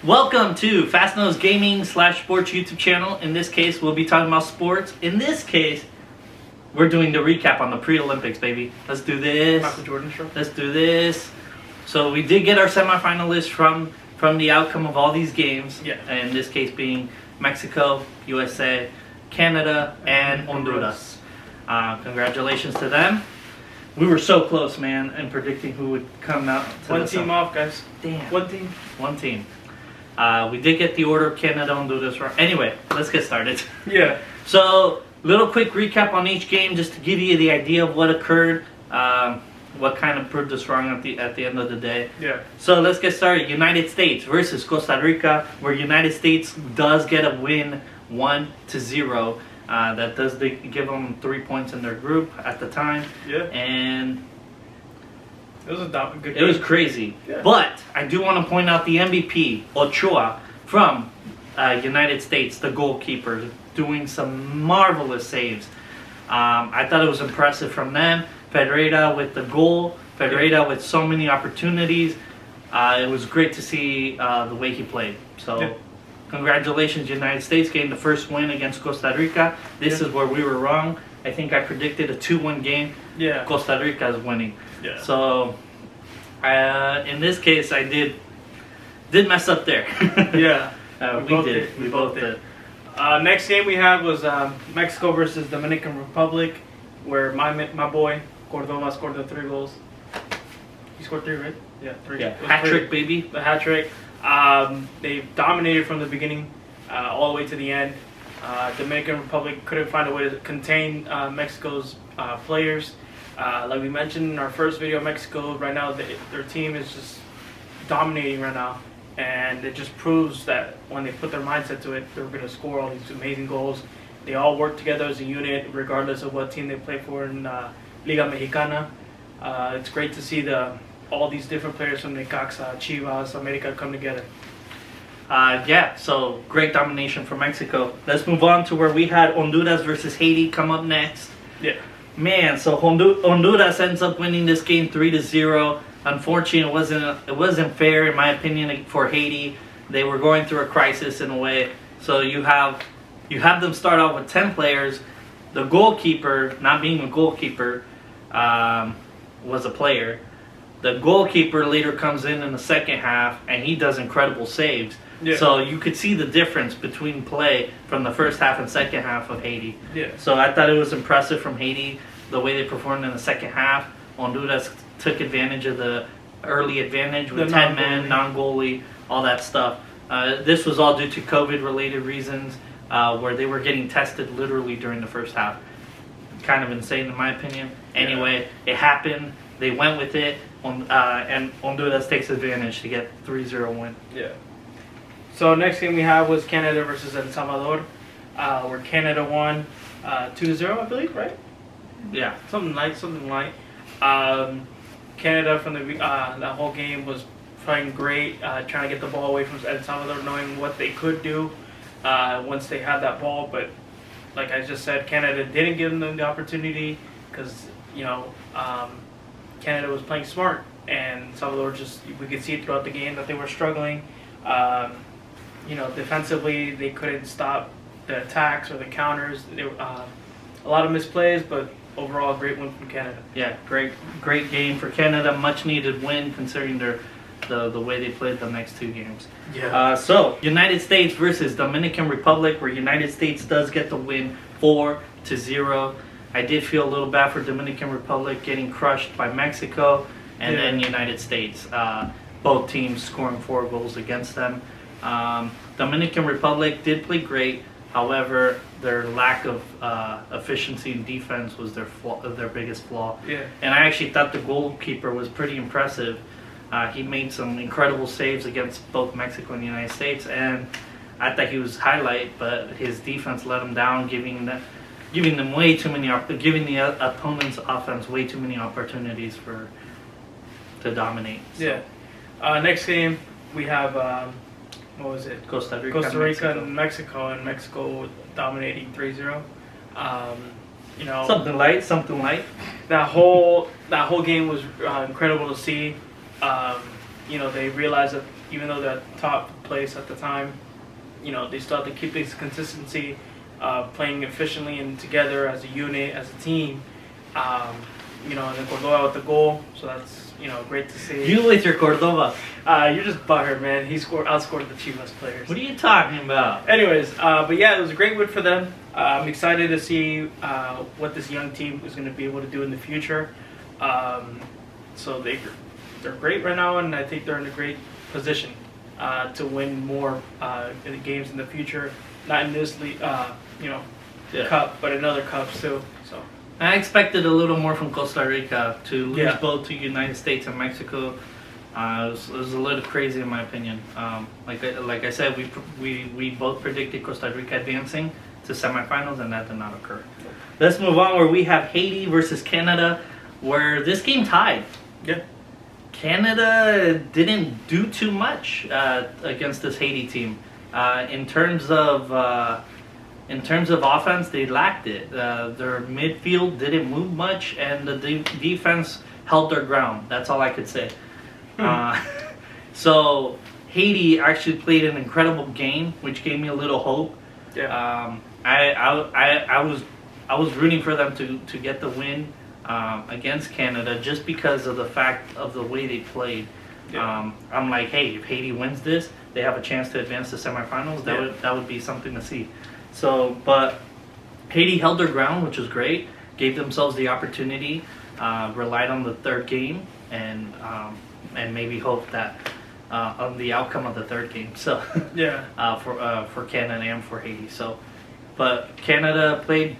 Welcome to Fastsnow's gaming / sports YouTube channel. In this case, we'll be talking about sports. In this case, we're doing the recap on the pre-Olympics, baby. Let's do this. Michael Jordan show. Let's do this. So we did get our semifinalists from the outcome of all these games. Yeah. In this case being Mexico, USA, Canada, and Honduras. Congratulations to them. We were so close, man, in predicting who would come out. One team off, guys. Damn. One team. We did get the order of Canada, Honduras right. Anyway, let's get started. Yeah. So, little quick recap on each game, just to give you the idea of what occurred, what kind of proved us wrong at the end of the day. Yeah. So let's get started. United States versus Costa Rica, where United States does get a win, 1-0. That does give them 3 points in their group at the time. Yeah. And it was a good game. It was crazy. Yeah. But I do want to point out the MVP, Ochoa, from United States, the goalkeeper, doing some marvelous saves. I thought it was impressive from them. Ferreira with the goal. Ferreira with so many opportunities. It was great to see the way he played. So, congratulations, United States, getting the first win against Costa Rica. This is where we were wrong. I think I predicted a 2-1 game. Yeah. Costa Rica is winning. Yeah. So, in this case, I did mess up there. Yeah. We both did. Next game we had was Mexico versus Dominican Republic, where my boy Cordova scored the 3 goals. He scored 3, right? Yeah, 3. Yeah. Hat trick, baby. The hat trick. They dominated from the beginning all the way to the end. Dominican Republic couldn't find a way to contain Mexico's players. Like we mentioned in our first video, Mexico right now, their team is just dominating right now, and it just proves that when they put their mindset to it, they're going to score all these amazing goals. They all work together as a unit, regardless of what team they play for in Liga Mexicana. It's great to see all these different players from Necaxa, Chivas, America come together. Yeah, so great domination for Mexico. Let's move on to where we had Honduras versus Haiti come up next. Yeah. Man, so Honduras ends up winning this game 3-0. Unfortunately, it wasn't fair in my opinion for Haiti. They were going through a crisis in a way. So you have them start off with 10 players. The goalkeeper, not being a goalkeeper, was a player. The goalkeeper later comes in the second half, and he does incredible saves. Yeah. So you could see the difference between play from the first half and second half of Haiti. Yeah. So I thought it was impressive from Haiti, the way they performed in the second half. Honduras took advantage of the early advantage with 10 men, non-goalie, all that stuff. This was all due to COVID-related reasons, where they were getting tested literally during the first half. Kind of insane in my opinion. Anyway, It happened. They went with it, and Honduras takes advantage to get 3-0 win. Yeah. So next game we had was Canada versus El Salvador, where Canada won 2-0, I believe, right? Yeah. Something light. Canada from that whole game was playing great, trying to get the ball away from El Salvador, knowing what they could do once they had that ball. But like I just said, Canada didn't give them the opportunity because Canada was playing smart, and Salvador we could see throughout the game that they were struggling. Defensively they couldn't stop the attacks or the counters. They were, a lot of misplays, but overall great win from Canada. Yeah, great game for Canada. Much needed win considering the way they played the next 2 games. Yeah. So United States versus Dominican Republic, where United States does get the win 4-0. I did feel a little bad for Dominican Republic getting crushed by Mexico, and then United States. Both teams scoring 4 goals against them. Dominican Republic did play great. However, their lack of efficiency in defense was their biggest flaw. Yeah. And I actually thought the goalkeeper was pretty impressive. He made some incredible saves against both Mexico and the United States, and I thought he was highlight, but his defense let him down, giving the opponent's offense way too many opportunities to dominate. So. Yeah. Next game we have what was it? Costa Rica and Mexico dominating 3-0. Something light. That whole game was incredible to see. They realized that even though they're top place at the time, they still have to keep this consistency, playing efficiently and together as a unit, as a team. And then Cordova with the goal, so that's great to see. You with your Cordova. You're just butthurt, man. He outscored the Chivas players. What are you talking about? Anyways, but yeah, it was a great win for them. I'm excited to see what this young team is going to be able to do in the future. So they're great right now, and I think they're in a great position to win more in the games in the future. Not in this league, cup, but in other cups too. So I expected a little more from Costa Rica to lose Yeah. both to United States and Mexico. It was a little crazy in my opinion. Like I said, we both predicted Costa Rica advancing to semifinals, and that did not occur. Let's move on where we have Haiti versus Canada, where this game tied. yeah, Canada didn't do too much against this Haiti team. In terms of offense, they lacked it. Their midfield didn't move much, and the defense held their ground. That's all I could say. So Haiti actually played an incredible game, which gave me a little hope. yeah. I was rooting for them to get the win against Canada just because of the fact of the way they played. Yeah. I'm like, hey, if Haiti wins this, they have a chance to advance to semifinals. That would be something to see. So, but Haiti held their ground, which was great. Gave themselves the opportunity, relied on the third game, and maybe hope that on the outcome of the third game. So, Yeah. for Canada and for Haiti. So, but Canada played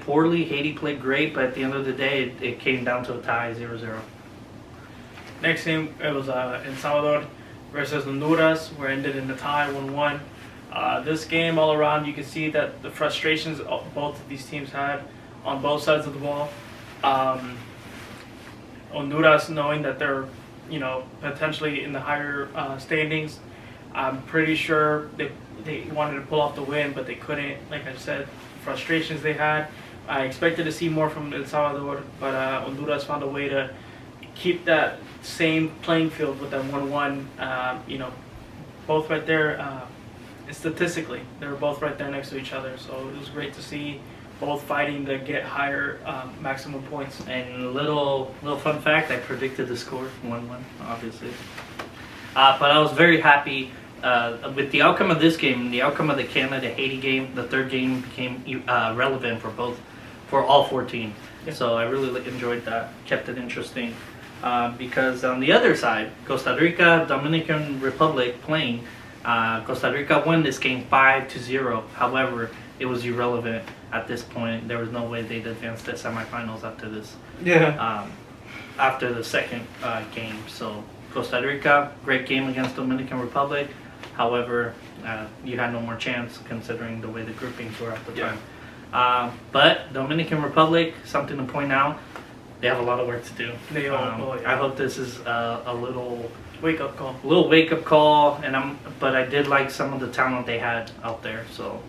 poorly. Haiti played great, but at the end of the day, it came down to a tie, 0-0. Next game, it was in Salvador versus Honduras, where it ended in a tie, 1-1. This game, all around, you can see that the frustrations both of these teams had on both sides of the ball. Honduras, knowing that they're, potentially in the higher standings, I'm pretty sure they wanted to pull off the win, but they couldn't. Like I said, frustrations they had. I expected to see more from El Salvador, but Honduras found a way to keep that same playing field with them 1-1. Both right there. Statistically, they were both right there next to each other, so it was great to see both fighting to get higher maximum points. And little fun fact, I predicted the score 1-1, obviously. But I was very happy with the outcome of this game and the outcome of the Canada-Haiti game. The third game became relevant for all 14. Yeah. So I really enjoyed that, kept it interesting. Because on the other side, Costa Rica, Dominican Republic playing, Costa Rica won this game 5-0. However, it was irrelevant at this point. There was no way they'd advance to semifinals after this. Yeah. After the second game. So Costa Rica, great game against Dominican Republic. However, you had no more chance considering the way the groupings were at the time. But Dominican Republic, something to point out, they have a lot of work to do. They all, I hope this is a little wake-up call. wake up call, but I did like some of the talent they had out there. So,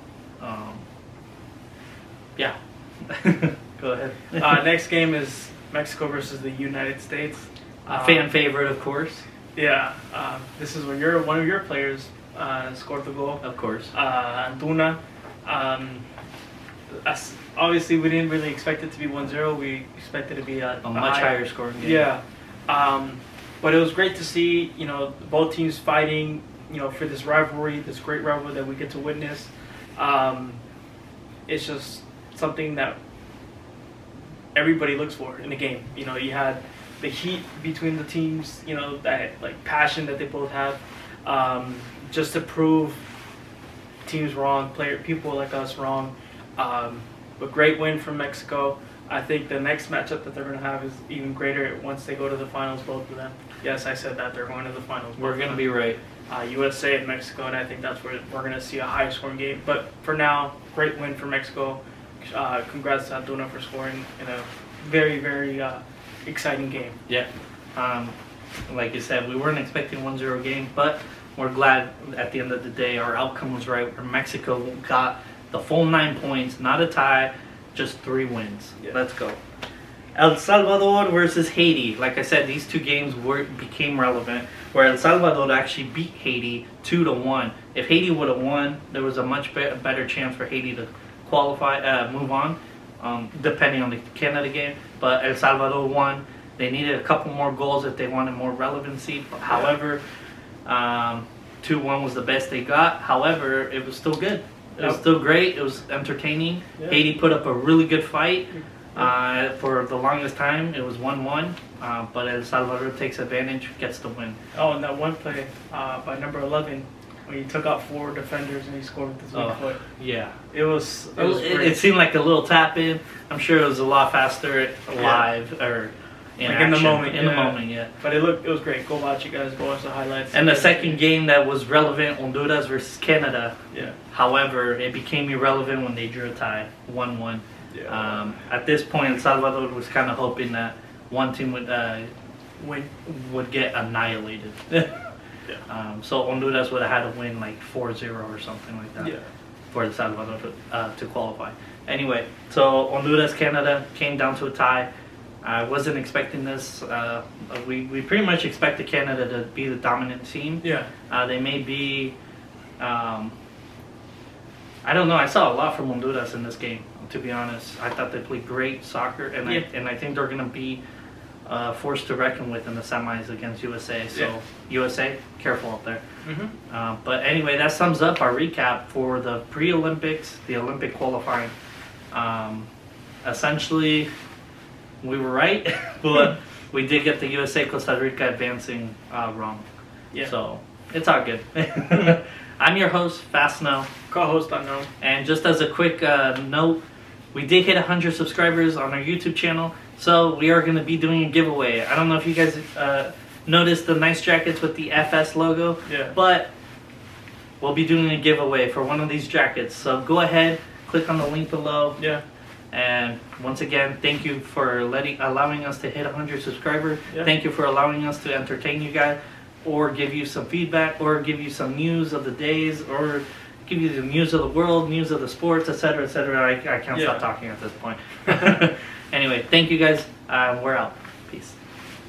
yeah. Go ahead. Next game is Mexico versus the United States. Fan favorite, of course. Yeah. This is when one of your players scored the goal. Of course. Antuna. Obviously, we didn't really expect it to be 1-0. We expected it to be a much higher scoring game. Yeah. But it was great to see, both teams fighting, for this rivalry, this great rivalry that we get to witness. It's just something that everybody looks for in the game. You had the heat between the teams, that like passion that they both have, just to prove teams wrong, people like us wrong. A great win from Mexico. I think the next matchup that they're going to have is even greater once they go to the finals, both of them. Yes, I said that. They're going to the finals. We're going to be right. USA and Mexico, and I think that's where we're going to see a high scoring game. But for now, great win for Mexico. Congrats to Antuna for scoring in a very, very exciting game. Yeah. Like you said, we weren't expecting 1-0 game, but we're glad at the end of the day our outcome was right, where Mexico got the full 9 points, not a tie, just 3 wins. Yeah. Let's go. El Salvador versus Haiti. Like I said, these two games became relevant, where El Salvador actually beat Haiti 2-1. If Haiti would have won, there was a much better chance for Haiti to qualify, move on, depending on the Canada game. But El Salvador won. They needed a couple more goals if they wanted more relevancy. However, 2-1 was the best they got. However, it was still good. It was still great. It was entertaining. Yeah. Haiti put up a really good fight. For the longest time, it was 1-1. But El Salvador takes advantage, gets the win. Oh, and that one play by number 11, when he took out 4 defenders and he scored with his weak foot. Yeah. It was great. It seemed like a little tap in. I'm sure it was a lot faster live or in Like action. in the moment. In the moment, yeah. But it was great. Go watch it, guys. Go watch the highlights. And the second game that was relevant, Honduras versus Canada. Yeah. However, it became irrelevant when they drew a tie, 1-1. Yeah. At this point, El Salvador was kind of hoping that one team would get annihilated. So Honduras would have had to win like 4-0 or something like that for El Salvador to qualify. Anyway, so Honduras Canada came down to a tie. I wasn't expecting this. We pretty much expected Canada to be the dominant team. Yeah. They may be. I don't know. I saw a lot from Honduras in this game. To be honest, I thought they played great soccer, and I think they're going to be forced to reckon with in the semis against USA. So USA, careful up there. Mm-hmm. But anyway, that sums up our recap for the pre-Olympics, the Olympic qualifying. Essentially, we were right, but we did get the USA Costa Rica advancing wrong. Yeah. So it's all good. I'm your host, Fastsnow. Co-host Unknown. And just as a quick note, we did hit 100 subscribers on our YouTube channel, so we are going to be doing a giveaway. I don't know if you guys noticed the nice jackets with the FS logo, but we'll be doing a giveaway for one of these jackets. So go ahead, click on the link below. Yeah. And once again, thank you for allowing us to hit 100 subscribers. Yeah. Thank you for allowing us to entertain you guys, or give you some feedback, or give you some news of the days, or give you the news of the world, news of the sports, etc., etc. I can't stop talking at this point. Anyway, thank you guys. We're out. Peace.